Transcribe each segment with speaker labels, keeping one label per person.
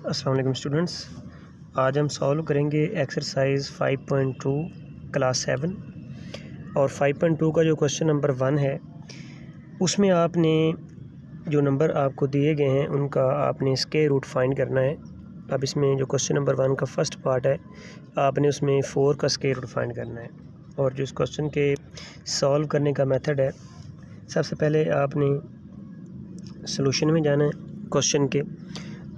Speaker 1: अस्सलाम वालेकुम स्टूडेंट्स, आज हम सॉल्व करेंगे एक्सरसाइज 5.2 क्लास 7 और 5.2 का जो क्वेश्चन नंबर 1 है उसमें आपने जो नंबर आपको दिए गए हैं उनका आपने स्क्वायर रूट फाइंड करना है। अब इसमें जो क्वेश्चन नंबर 1 का फर्स्ट पार्ट है आपने उसमें 4 का स्क्वायर रूट फाइंड करना है और जो इस क्वेश्चन के सॉल्व करने का मेथड है, सबसे पहले आपने सॉल्यूशन में जाना है क्वेश्चन के।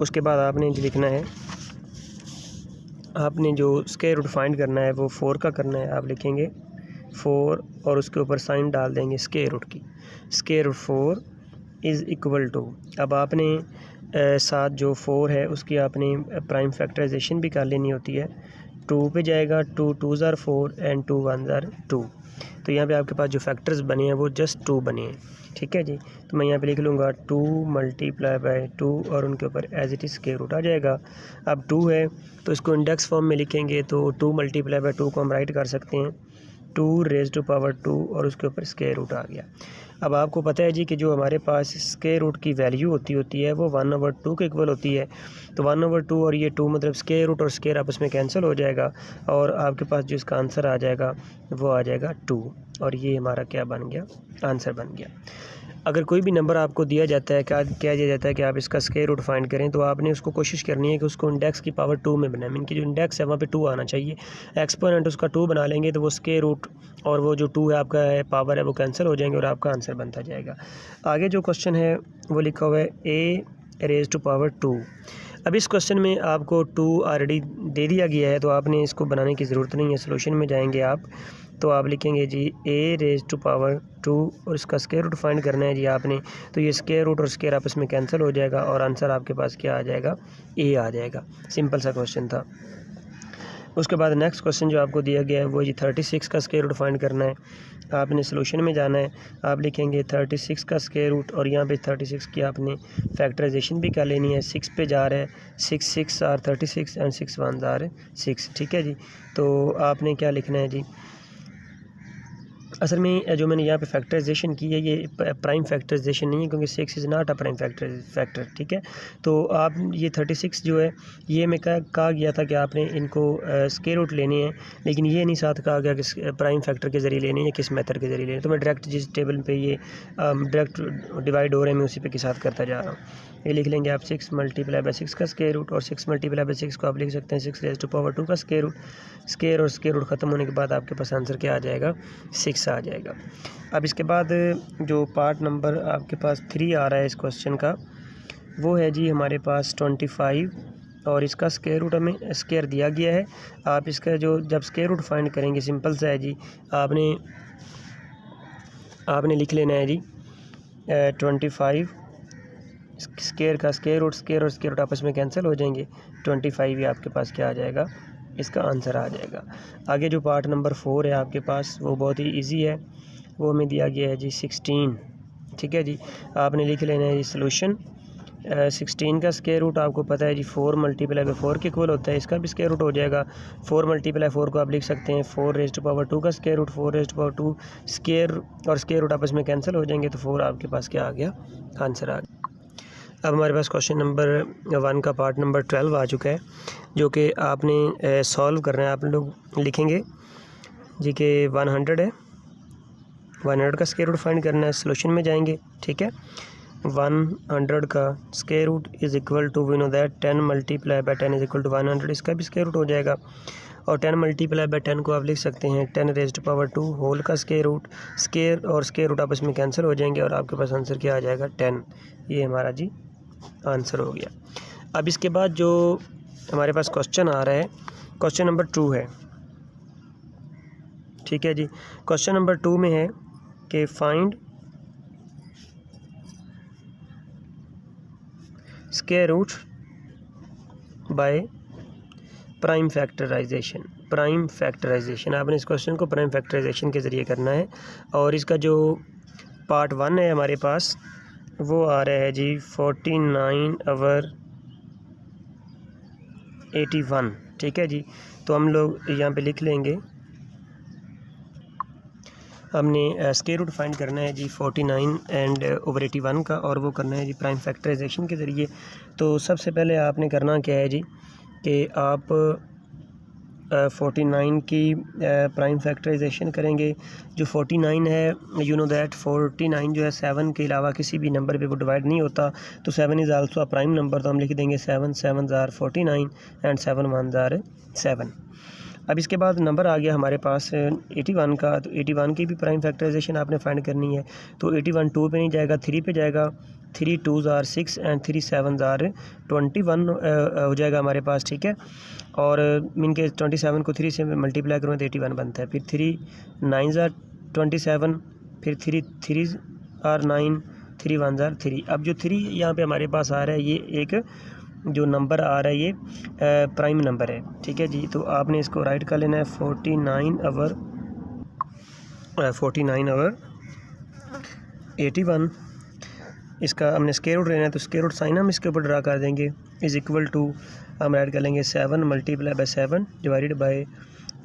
Speaker 1: उसके बाद आपने जो लिखना है, आपने जो स्क्वायर रूट फाइंड करना है वो 4 का करना है। आप लिखेंगे 4 और उसके ऊपर साइन डाल देंगे स्क्वायर रूट की। Square root 4 is equal to, अब आपने साथ जो 4 है उसकी आपने प्राइम फैक्टराइजेशन भी कर लेनी होती है। 2 पे जाएगा, 2 2 ज़ार 4 एंड 2 1 ज़ार 2। तो यहाँ पे आपके पास जो फैक्टर्स बने हैं वो जस्ट 2 बने हैं, ठीक है जी। तो मैं यहाँ पे लिख लूँगा 2 मल्टीप्लाई बाय 2 और उनके ऊपर as it is square root आ जाएगा। अब 2 है तो इसको इंडेक्स फॉर्म में लिखेंगे तो 2 मल्टीप्लाई बाय 2 को हम राइट कर सकते हैं 2 रेज़ टू पावर 2 और उसके ऊपर स्क्वायर रूट आ गया। अब आपको पता है जी कि जो हमारे पास स्क्वायर रूट की वैल्यू होती है वो 1/2 के इक्वल होती है। तो 1/2 और ये 2 मतलब स्क्वायर रूट और स्क्वायर आपस में कैंसिल हो जाएगा और आपके पास जो इसका आंसर आ जाएगा वो आ जाएगा 2 और ये हमारा क्या बन गया, आंसर बन गया। अगर कोई भी नंबर आपको दिया जाता है, क्या दिया जाता है कि आप इसका स्क्वायर रूट फाइंड करें, तो आपने उसको कोशिश करनी है कि उसको इंडेक्स की पावर 2 में बनाएं। मीन की जो इंडेक्स है वहाँ पे 2 आना चाहिए। एक्सपोनेंट उसका 2 बना लेंगे तो वो स्क्वायर रूट और वो जो 2 है आपका है पावर है वो कैंसिल हो जाएंगे और आपका आंसर बनता जाएगा। आगे जो क्वेश्चन है वो लिखा हुआ है a रेज़ टू पावर 2। अब इस क्वेश्चन में आपको 2 ऑलरेडी दे दिया गया है तो आपने इसको बनाने की ज़रूरत नहीं है। सोल्यूशन में जाएंगे आप तो आप लिखेंगे जी a रेज़ टू पावर 2 और इसका स्क्वायर रूट फाइंड करना है जी आपने। तो ये स्क्वायर रूट और स्क्वायर आपस में कैंसिल हो जाएगा और आंसर आपके पास क्या आ जाएगा, a आ जाएगा। सिंपल सा क्वेश्चन था। उसके बाद नेक्स्ट क्वेश्चन जो आपको दिया गया है वो जी 36 का स्क्वायर रूट फाइंड करना है। आपने सॉल्यूशन में जाना है, आप लिखेंगे 36 का स्क्वायर रूट और यहाँ पे 36 की आपने फैक्टराइजेशन भी कर लेनी है। 6 पे जा रहा है, 6 6 आर 36 एंड 6 1 आर 6, ठीक है जी। तो आपने क्या लिखना है जी, असल में जो मैंने यहाँ पे फैक्टराइजेशन की है ये प्राइम फैक्टराइजेशन नहीं है क्योंकि 6 is not a prime factor, ठीक है। तो आप ये 36 जो है ये मैं कहा गया था कि आपने इनको स्क्वायर रूट लेने हैं, लेकिन ये नहीं साथ कहा गया कि प्राइम फैक्टर के ज़रिए लेने हैं या किस मेथड के ज़रिए लेने हैं। तो मैं डायरेक्ट जिस टेबल पे ये डायरेक्ट डिवाइड हो रहे हैं मैं उसी पे के साथ करता जा रहा हूँ। ये लिख लेंगे आप 6 मल्टीप्लाई बाय 6 का स्क्वायर रूट और 6 मल्टीप्लाई बाय 6 को आप लिख सकते हैं 6 रेज़ टू पावर 2 का स्क्वायर रूट। स्क्वायर और स्क्वायर रूट ख़त्म होने के बाद आपके पास आंसर क्या आ जाएगा, 6 आ जाएगा। अब इसके बाद जो पार्ट नंबर आपके पास 3 आ रहा है इस क्वेश्चन का वो है जी हमारे पास 25 और इसका स्क्वायर रूट हमें स्क्वायर दिया गया है। आप इसका जो जब स्क्वायर रूट फाइंड करेंगे सिंपल सा है जी, आपने लिख लेना है जी 25 स्क्वायर का स्क्वायर रूट, स्क्वायर और स्क्वायर रूट आपस में कैंसिल हो जाएंगे। 25 ही आपके पास क्या आ जाएगा, इसका आंसर आ जाएगा। आगे जो पार्ट नंबर 4 है आपके पास वो बहुत ही इजी है, वो हमें दिया गया है जी 16, ठीक है जी। आपने लिख लेना है जी सॉल्यूशन। 16 का स्क्वायर रूट आपको पता है जी 4 मल्टीप्लाई बाय 4 के इक्वल होता है, इसका भी स्क्वायर रूट हो जाएगा। 4 मल्टीप्लाई 4 को आप लिख सकते हैं 4 रेज़ टू पावर 2 का square root. 4 raise to power 2 square और स्क्वायर रूट आपस में कैंसिल हो जाएंगे तो 4 आपके पास क्या आ गया, आंसर आ गया। अब हमारे पास क्वेश्चन नंबर 1 का पार्ट नंबर 12 आ चुका है जो कि आपने सॉल्व करना है। आप लोग लिखेंगे जी कि 100 है, 100 का स्क्वायर रूट फाइंड करना है। सॉल्यूशन में जाएंगे, ठीक है। 100 का square root is equal to, we know that 10 multiply by 10 is equal to 100, इसका भी स्क्वायर रूट हो जाएगा। और 10 मल्टीप्लाई बाय 10 को आप लिख सकते हैं 10 रेज़ टू पावर 2 होल का स्क्वायर रूट। स्क्वायर और स्क्वायर रूट आपस में कैंसिल हो जाएंगे और आपके पास आंसर क्या आ जाएगा, 10। ये हमारा जी आंसर हो गया। अब इसके बाद जो हमारे पास क्वेश्चन आ रहा है क्वेश्चन नंबर 2 है, ठीक है जी। क्वेश्चन नंबर 2 में है कि find square root by prime factorisation. Prime factorisation, आपने इस क्वेश्चन को प्राइम फैक्टराइजेशन के ज़रिए करना है। और इसका जो पार्ट 1 है हमारे पास वो आ रहा है जी 49/81, ठीक है जी। तो हम लोग यहाँ पे लिख लेंगे, हमने स्क्वायर रूट फाइंड करना है जी 49 एंड ओवर 81 का, और वो करना है जी प्राइम फैक्टराइजेशन के ज़रिए। तो सबसे पहले आपने करना क्या है जी कि आप 49 की प्राइम फैक्टराइजेशन करेंगे। जो 49 है यू नो दैट 49 जो है 7 के अलावा किसी भी नंबर पे वो डिवाइड नहीं होता, तो 7 is also a prime number, तो हम लिख देंगे 7 7 ज़ार 49 एंड 7 1 ज़ार 7। अब इसके बाद नंबर आ गया हमारे पास 81 का, तो 81 की भी प्राइम फैक्टराइजेशन आपने फाइंड करनी है। तो 81 2 पे नहीं जाएगा, 3 पे जाएगा। 3 2 ज़ार 6 एंड 3 7 ज़ार 21 हो जाएगा हमारे पास, ठीक है। और मीन के 27 को 3 से मल्टीप्लाई करूँ तो 81 बनता है। फिर 3 9 ज़ार 27, फिर 3 3 ज़ार 9, 3 1 ज़ार 3। अब जो 3 यहाँ पे हमारे पास आ रहा है, ये एक जो नंबर आ रहा है ये प्राइम नंबर है, ठीक है जी। तो आपने इसको राइट कर लेना है 49 ओवर 81। इसका हमने स्क्वायर रूट लेना है, तो स्क्वायर रूट साइन हम इसके ऊपर ड्रा कर देंगे, इज़ इक्वल टू हम ऐड कर लेंगे 7 multiply by 7 divided by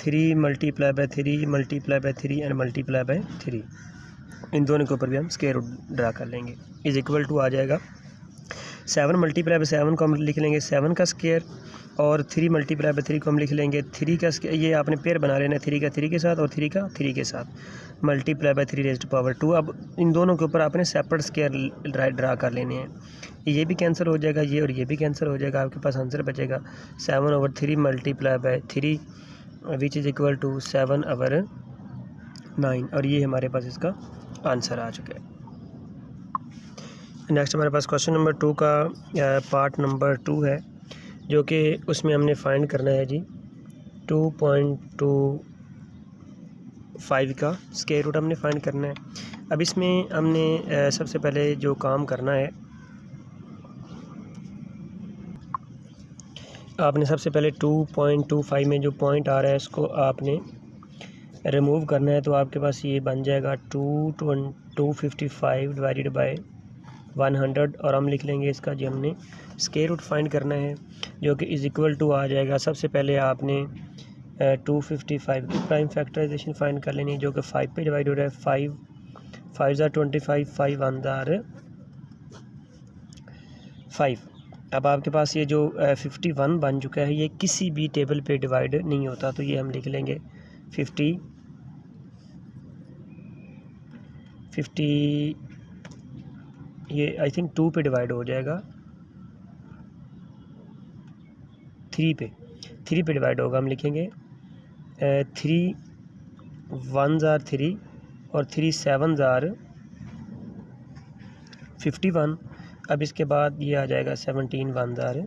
Speaker 1: 3 multiply by 3 multiply by 3 and multiply by 3। इन दोनों के ऊपर भी हम स्क्वायर रूट ड्रा कर लेंगे, इज़ इक्वल टू आ जाएगा 7 मल्टीप्लाई बाय 7 को हम लिख लेंगे 7 का स्क्वायर, और 3 मल्टीप्लाई बाय 3 को हम लिख लेंगे 3 का स्क्वायर। ये आपने पेयर बना लेना है 3 का 3 के साथ और 3 का 3 के साथ, multiply by 3 raised to power 2। अब इन दोनों के ऊपर आपने सेपरेट स्क्वायर ड्रा कर लेने हैं। ये भी कैंसिल हो जाएगा, ये और ये भी कैंसिल हो जाएगा, आपके पास आंसर बचेगा 7 over 3 multiply by 3 which is equal to 7 over 9, और ये हमारे पास इसका आंसर आ चुका है। नेक्स्ट हमारे पास क्वेश्चन नंबर 2 का पार्ट नंबर 2 है, जो कि उसमें हमने फाइंड करना है जी 2.25 का स्क्वायर रूट हमने फाइंड करना है। अब इसमें हमने सबसे पहले जो काम करना है, आपने सबसे पहले 2.25 में जो पॉइंट आ रहा है इसको आपने रिमूव करना है। तो आपके पास ये बन जाएगा 255 डिवाइडेड बाय 100, और हम लिख लेंगे इसका जो हमने स्क्वायर रूट फाइंड करना है, जो कि इज़ इक्वल टू आ जाएगा। सबसे पहले आपने 255 की प्राइम फैक्टराइजेशन फाइंड कर लेनी है, जो कि 5 पे डिवाइड हो रहा है। 5 ज़ार 25, 5 1 ज़ार 5। अब आपके पास ये जो 51 बन चुका है, ये किसी भी टेबल पे डिवाइड नहीं होता, तो ये हम लिख लेंगे 50 ये आई थिंक 2 पे डिवाइड हो जाएगा, 3 पे डिवाइड होगा। हम लिखेंगे 3 1 ज़ार 3 और 3 7 ज़ार 51। अब इसके बाद ये आ जाएगा 17 1 ज़ार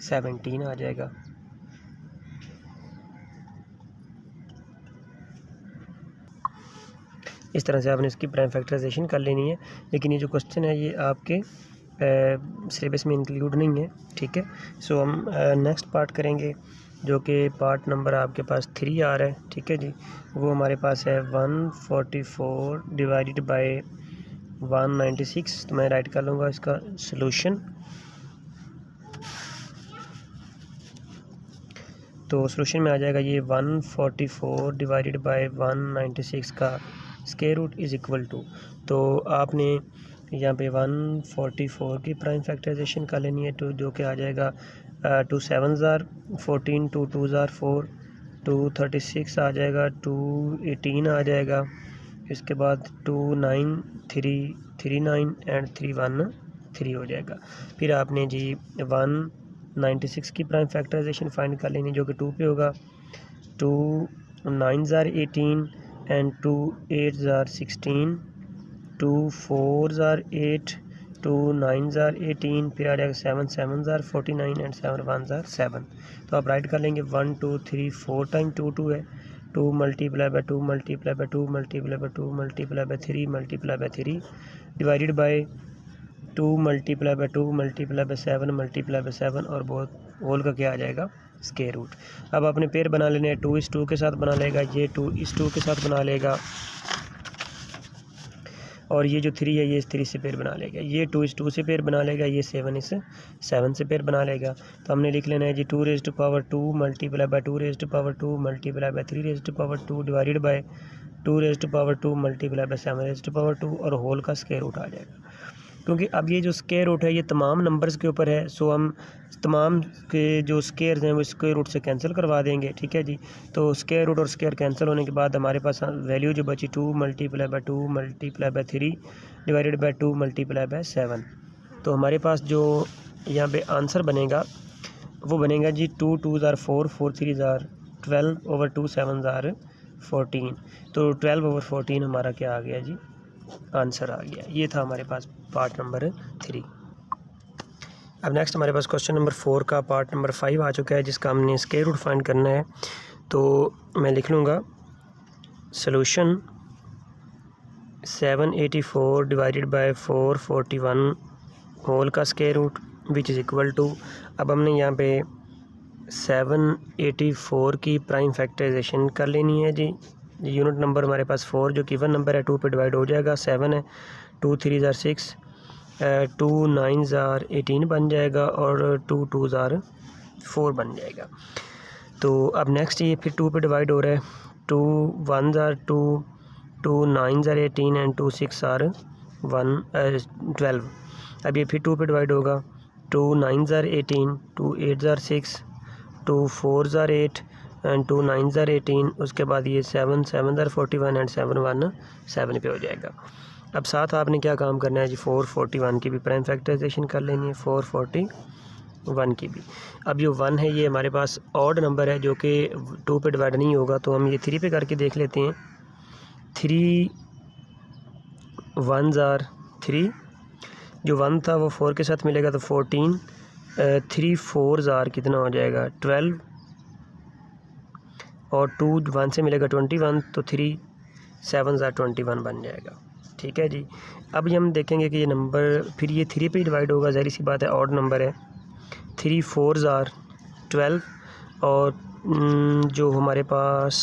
Speaker 1: 17 आ जाएगा। इस तरह से आपने इसकी प्राइम फैक्टराइजेशन कर लेनी है, लेकिन ये जो क्वेश्चन है ये आपके सिलेबस में इंक्लूड नहीं है, ठीक है। सो हम नेक्स्ट पार्ट करेंगे, जो कि पार्ट नंबर आपके पास 3 आ रहा है, ठीक है जी। वो हमारे पास है 144 डिवाइडेड बाय 196। तो मैं राइट कर लूँगा इसका सॉल्यूशन। तो सॉल्यूशन में आ जाएगा ये 144 डिवाइडेड बाय 196 का square root is equal to, तो आपने यहाँ पे 144 की प्राइम फैक्टराइजेशन कर लेनी है, तो जो कि आ जाएगा 2 7 ज़ार 14, 2 2 ज़ार 4, 2 36 आ जाएगा, 2 18 आ जाएगा। इसके बाद 2 9 3 3 9 एंड 3 1 3 हो जाएगा। फिर आपने जी 196 की प्राइम फैक्टराइजेशन फाइंड कर लेनी, जो कि 2 पे होगा। 2 9 ज़ार 18 एंड 2 8 ज़ार 16, 2 4 ज़ार 8, 2 9 ज़ार 18, फिर आ जाएगा 7 7 ज़ार 49 एंड 7 1 ज़ार 7। तो आप राइट कर लेंगे 1 2 3 4 टाइम 2 2 है, 2 multiply by 2 multiply by 2 multiply by 2 multiply by 3 multiply by 3 divided by 2 multiply by 2 multiply by 7 multiply by 7, और बहुत होल का क्या आ जाएगा स्क्वायर रूट। अब आपने पेयर बना लेने हैं, 2 इस 2 के साथ बना लेगा, ये 2 इस 2 के साथ बना लेगा। और ये जो 3 है ये इस 3 से पेयर बना लेगा, ये 2 इस 2 से पेयर बना लेगा, ये 7 इस 7 से पेयर बना लेगा। तो हमने लिख लेना है जी 2 raise to power 2 multiply by 2 raise to power 2 multiply by 3 raise to power 2 divided by 2 raise to power 2 multiply by 7 raise to power 2 और होल का स्क्वायर रूट आ जाएगा। क्योंकि अब ये जो स्क्वायर रूट है ये तमाम नंबर्स के ऊपर है, सो हम तमाम के जो स्क्वायर्स हैं वो स्क्वायर रूट से कैंसिल करवा देंगे, ठीक है जी। तो स्क्वायर रूट और स्क्वायर कैंसिल होने के बाद हमारे पास वैल्यू जो बची 2 multiply by 2 multiply by 3 divided by 2 multiply by 7। तो हमारे पास जो यहाँ पे आंसर बनेगा वो बनेगा जी 2 2s are 4 4 3s are 12 over 2 7s are 14। तो 12 over 14 हमारा क्या आ गया जी, आंसर आ गया। ये था हमारे पास पार्ट नंबर 3। अब नेक्स्ट हमारे पास क्वेश्चन नंबर 4 का पार्ट नंबर 5 आ चुका है, जिसका हमने स्क्वायर रूट फाइंड करना है। तो मैं लिख लूँगा सॉल्यूशन 784 डिवाइडेड बाय 441 होल का square root which is equal to, अब हमने यहाँ पे 784 की प्राइम फैक्टराइजेशन कर लेनी है जी। यूनिट नंबर हमारे पास 4 जो कि 1 नंबर है 2 पे डिवाइड हो जाएगा, 7 है, 2 3s are 6, 2 9s are 18 बन जाएगा और 2 2s are 4 बन जाएगा। तो अब नेक्स्ट ये फिर 2 पे डिवाइड हो रहा है, 2 1s are 2, 2 9s are 18 and 2 6 are 12। अब ये फिर 2 पे डिवाइड होगा, 2 9s are 18, 2 8s are 6, 2 4s are 8 and 2 9s are 18। उसके बाद ये 7 7s are 41 एंड 7 1 7 पे हो जाएगा। अब साथ आपने क्या काम करना है जी, 441 की भी प्राइम फैक्टराइजेशन कर लेनी है, 441 की भी। अब जो 1 है ये हमारे पास ऑड नंबर है जो कि 2 पे डिवाइड नहीं होगा, तो हम ये 3 पे करके देख लेते हैं। 3 1s are 3, जो 1 था वो 4 के साथ मिलेगा तो 14, 3 4s are कितना हो जाएगा 12 और 2 1 से मिलेगा 21, तो 3 7s are 21 बन जाएगा, ठीक है जी। अब हम देखेंगे कि ये नंबर फिर ये 3 पे डिवाइड होगा, ज़ाहिर सी बात है ऑड नंबर है। 3 4s are 12 और जो हमारे पास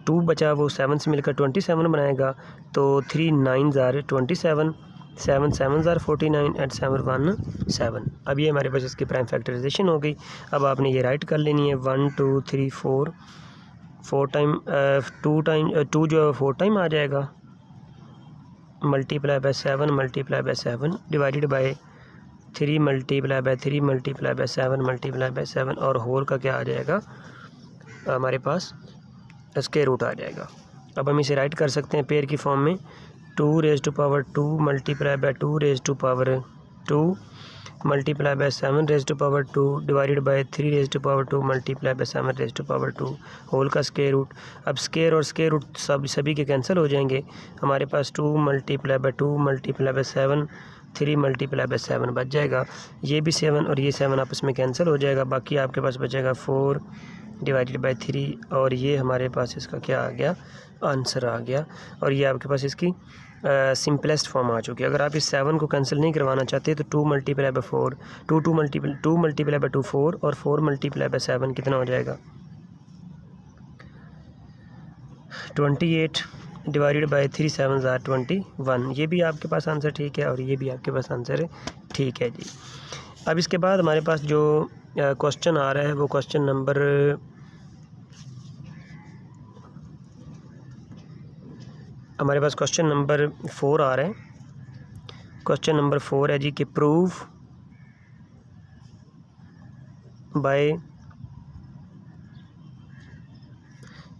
Speaker 1: 2 बचा वो 7 से मिलकर 27 बनाएगा, तो 3 9s are 27, 7 7s are 49 and 7 1 7। अब ये हमारे पास इसकी प्राइम फैक्टराइजेशन हो गई। अब आपने ये राइट कर लेनी है 1 2 3 4 4 टाइम 2 जो 4 टाइम आ जाएगा multiply by 7 multiply by 7 divided by 3 multiply by 3 multiply by 7 multiply by 7 और होल का क्या आ जाएगा हमारे पास स्क्वायर रूट आ जाएगा। अब हम इसे राइट कर सकते हैं पेयर की फॉर्म में, 2 raise to power 2 multiply by 2 raise to power 2 multiply by 7 raise to power 2 divided by 3 raise to power 2 multiply by 7 raise to power 2 whole का स्क्वायर रूट। अब स्क्वायर और स्क्वायर रूट सभी के cancel हो जाएंगे। हमारे पास 2 multiply by 2 multiply by 7 3 multiply by 7 बच जाएगा। ये भी 7 और ये 7 आपस में कैंसिल हो जाएगा, बाकी आपके पास बचेगा 4 डिवाइडेड बाय 3 और ये हमारे पास इसका क्या आ गया आंसर आ गया। और ये आपके पास इसकी सिंपलेस्ट फॉर्म आ चुकी है। अगर आप इस 7 को कैंसिल नहीं करवाना चाहते तो 2 मल्टीप्लाई बाय 4 2 मल्टीप्लाई बाय 2 4 और 4 मल्टीप्लाई बाय 7 कितना हो जाएगा 28 डिवाइडेड बाय 3 7s are 21। ये भी आपके पास आंसर ठीक है और ये भी आपके पास आंसर ठीक है जी। अब इसके बाद हमारे पास जो क्वेश्चन आ रहा है वो क्वेश्चन नंबर हमारे पास क्वेश्चन नंबर 4 आ रहा है। क्वेश्चन नंबर 4 है जी कि प्रूव बाय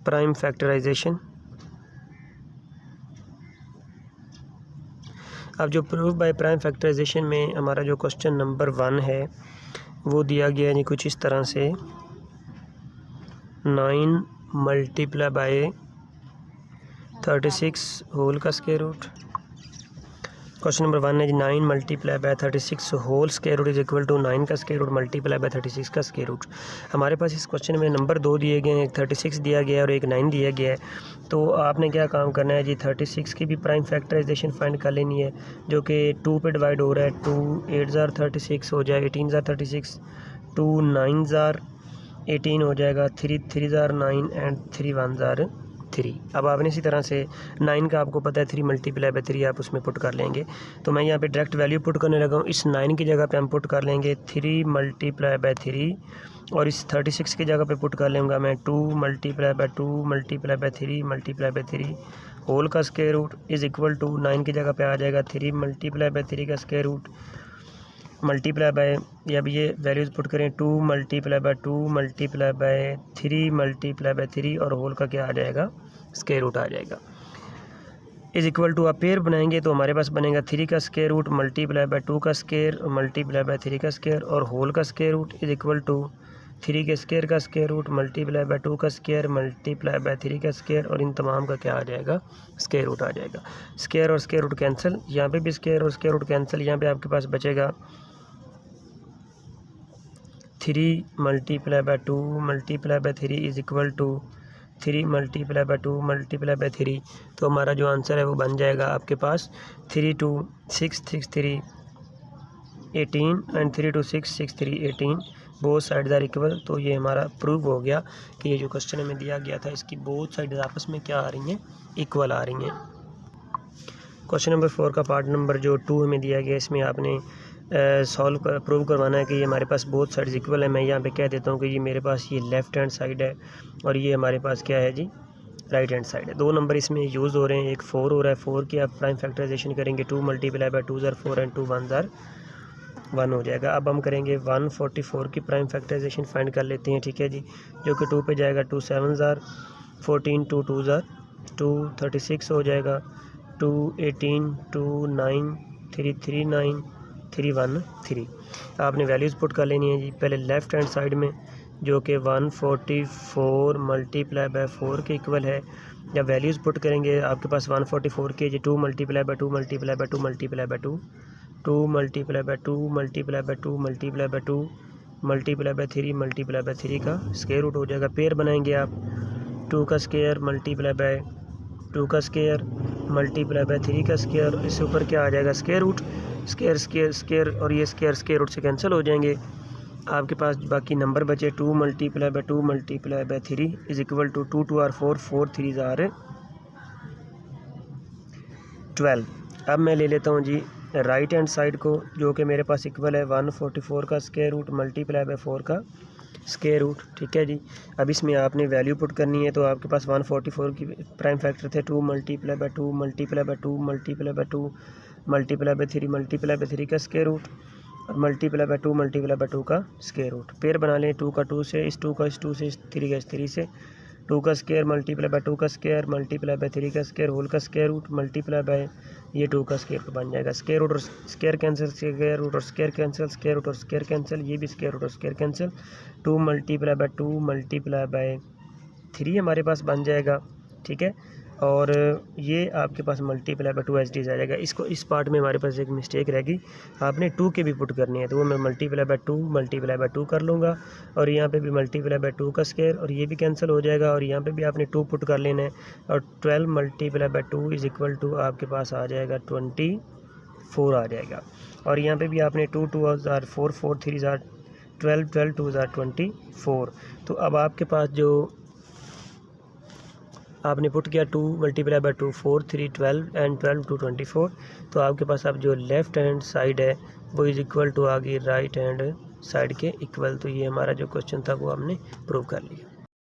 Speaker 1: प्राइम फैक्टराइजेशन। अब जो प्रूव बाय प्राइम फैक्टराइजेशन में हमारा जो क्वेश्चन नंबर 1 है वो दिया गया है जी कुछ इस तरह से, 9 मल्टीप्लाई बाय 36 होल का स्क्वायर रूट। क्वेश्चन नंबर 1 है जी 9 multiply by 36 whole square root is equal to 9 का स्क्वायर रूट मल्टीप्लाई बाय 36 का स्क्वायर रूट। हमारे पास इस क्वेश्चन में नंबर 2 दिए गए हैं, एक 36 दिया गया है और एक 9 दिया गया है। तो आपने क्या काम करना है जी 36 की भी प्राइम फैक्टराइजेशन फाइंड कर लेनी है जो कि 2 पे डिवाइड हो रहा है। 2 8s are 36 हो जाएगा, 18s are 36, 2 9s are 18 हो जाएगा, 3 3s are 9 and 3 1s are 3। अब आपने इसी तरह से 9 का आपको पता है 3 मल्टीप्लाई बाय 3 आप उसमें पुट कर लेंगे। तो मैं यहाँ पे डायरेक्ट वैल्यू पुट करने लगा हूँ। इस 9 की जगह पे हम पुट कर लेंगे 3 मल्टीप्लाई बाय 3 और इस 36 की जगह पे पुट कर लूँगा मैं 2 multiply by 2 multiply by 3 multiply by 3 whole का square root is equal to 9 की जगह पे आ जाएगा 3 मल्टीप्लाई बाय 3 का स्क्वायर रूट मल्टीप्लाई बाय, या अब ये वैल्यूज़ पुट करें 2 multiply by 2 multiply by 3 multiply by 3 और होल का क्या आ जाएगा, स्क्वायर रूट आ जाएगा। इज़ इक्वल टू आप पेयर बनाएंगे तो हमारे पास बनेगा 3 का स्क्वायर रूट मल्टीप्लाई बाय 2 का स्क्वायर मल्टीप्लाई बाय 3 का स्क्वायर और होल का square root is equal to 3 के स्क्वायर का स्क्वायर रूट मल्टीप्लाई बाय 2 का स्क्वायर मल्टीप्लाई बाय 3 का स्क्वायर और इन तमाम का क्या आ जाएगा, स्क्वायर रूट आ जाएगा। स्क्वायर और स्क्वायर रूट कैंसिल, यहाँ पे भी स्क्वायर और स्क्वायर रूट कैंसिल, यहाँ पे आपके पास बचेगा 3 multiply by 2 multiply by 3 is equal to 3 multiply by 2 multiply by 3। तो हमारा जो आंसर है वो बन जाएगा आपके पास 3 2 6 6 3 18 and 3 2 6 6 3 18 both sides are equal. तो ये हमारा प्रूव हो गया कि ये जो क्वेश्चन हमें दिया गया था इसकी बोथ साइड्स आपस में क्या आ रही हैं, इक्वल आ रही हैं। क्वेश्चन नंबर 4 का पार्ट नंबर जो 2 हमें दिया गया, इसमें आपने सॉल्व कर प्रूव करवाना है कि ये हमारे पास बोथ साइड्स इक्वल है। मैं यहाँ पे कह देता हूँ कि ये मेरे पास ये लेफ़्ट हैंड साइड है और ये हमारे पास क्या है जी, राइट हैंड साइड है। 2 नंबर इसमें यूज़ हो रहे हैं, एक 4 हो रहा है, 4 की आप प्राइम फैक्टराइजेशन करेंगे 2 मल्टीप्लाई बाय 2 ज़ार 4 एंड 2 1 ज़ार 1 हो जाएगा। अब हम करेंगे 144 की प्राइम फैक्टराइजेशन फाइंड कर लेते हैं, ठीक है जी, जो कि 2 पे जाएगा 2 7 ज़ार 14 2 2 ज़ार 2 36 हो जाएगा 2 18 2 9 3 3 9 3 1 3। आपने वैल्यूज़ पुट कर लेनी है जी। पहले लेफ़्ट हैंड साइड में जो कि 144 मल्टीप्लाई बाय 4 के इक्वल है, जब वैल्यूज़ पुट करेंगे आपके पास 144 के जी 2 multiply by 2 multiply by 2 multiply by 2 2 multiply by 2 multiply by 2 multiply by 2 multiply by 3 multiply by 3 का स्क्वायर रूट हो जाएगा। पेयर बनाएंगे आप 2 का स्क्वायर मल्टीप्लाई बाय 2 का स्क्वायर मल्टीप्लाई बाय 3 का स्क्वायर, इससे ऊपर क्या आ जाएगा, square root, square square square और ये स्क्वायर स्क्वायर रूट से कैंसिल हो जाएंगे। आपके पास बाकी नंबर बचे 2 multiply by 2 multiply by 3 is equal to 2 2 are 4 4 3 are 12। अब मैं ले लेता हूँ जी राइट हैंड साइड को, जो कि मेरे पास इक्वल है 144 का स्क्वायर रूट मल्टीप्लाई बाय 4 का स्क्वायर रूट, ठीक है जी। अब इसमें आपने वैल्यू पुट करनी है, तो आपके पास 144 की प्राइम फैक्टर थे 2 multiply by 2 multiply by 2 multiply by 2 multiply by 3 multiply by 3 का स्क्वायर रूट और मल्टीप्लाई बाय 2 मल्टीप्लाई बाय 2 का स्क्वायर रूट। पेयर बना लें 2 का 2 से, इस 2 का इस 2 से, इस 3 का इस 3 से, 2 का स्क्वायर मल्टीप्लाई बाय 2 का स्क्वायर मल्टीप्लाई बाय 3 का स्क्वायर होल का स्क्वायर रूट मल्टीप्लाई बाय ये 2 का स्क्वायर रूट बन जाएगा। स्क्वायर रूट और स्क्वायर कैंसिल, स्क्वायर रूट और स्क्वायर कैंसिल, स्क्वायर रूट और स्क्वायर कैंसिल, ये भी स्क्वायर रूट और square cancel. 2 multiply by 2 multiply by 3 हमारे पास बन जाएगा, ठीक है। और ये आपके पास मल्टीप्लाई बाय 2 एच डी आ जाएगा। इसको इस पार्ट में हमारे पास एक मिस्टेक रहेगी, आपने 2 के भी पुट करनी है, तो वो मैं मल्टीप्लाई बाय 2 मल्टीप्लाई बाय 2 कर लूँगा और यहाँ पे भी मल्टीप्लाई बाय 2 का स्क्वायर और ये भी कैंसिल हो जाएगा और यहाँ पे भी आपने 2 पुट कर लेना है और 12 multiply by 2 is equal to आपके पास आ जाएगा 24 आ जाएगा। और यहाँ पे भी आपने 2 2 ज़ार 4 4 3 ज़ार 12 12 2 ज़ार 24। तो अब आपके पास जो आपने पुट किया 2 मल्टीप्लाई बाय 2 4 3 12 एंड 12 2 24, तो आपके पास अब जो लेफ़्ट हैंड साइड है वो इज़ इक्वल टू आ गई राइट हैंड साइड के इक्वल। तो ये हमारा जो क्वेश्चन था वो हमने प्रूव कर लिया।